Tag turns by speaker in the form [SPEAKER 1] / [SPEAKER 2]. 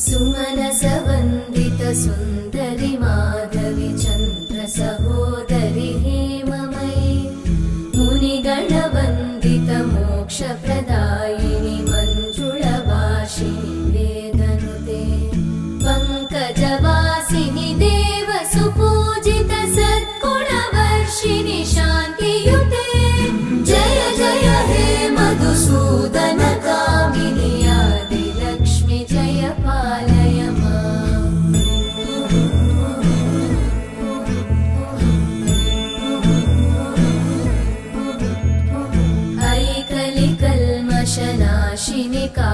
[SPEAKER 1] सुमनसवन्दित सुन्दरि माधवि चन्द्र सहोदरि हेममयि मुनिगणवन्दित मोक्षप्रदायिनि मञ्जुळभाषिणि वेदनुते पङ्कजवासिनि देवसुपूजित सद्गुणवर्षिणि शान्तियुते जय जय हे मधुसूदन कामिनि आदिलक्ष्मि जय पालय माम्। ऐकलिकल्मषनाशिनि का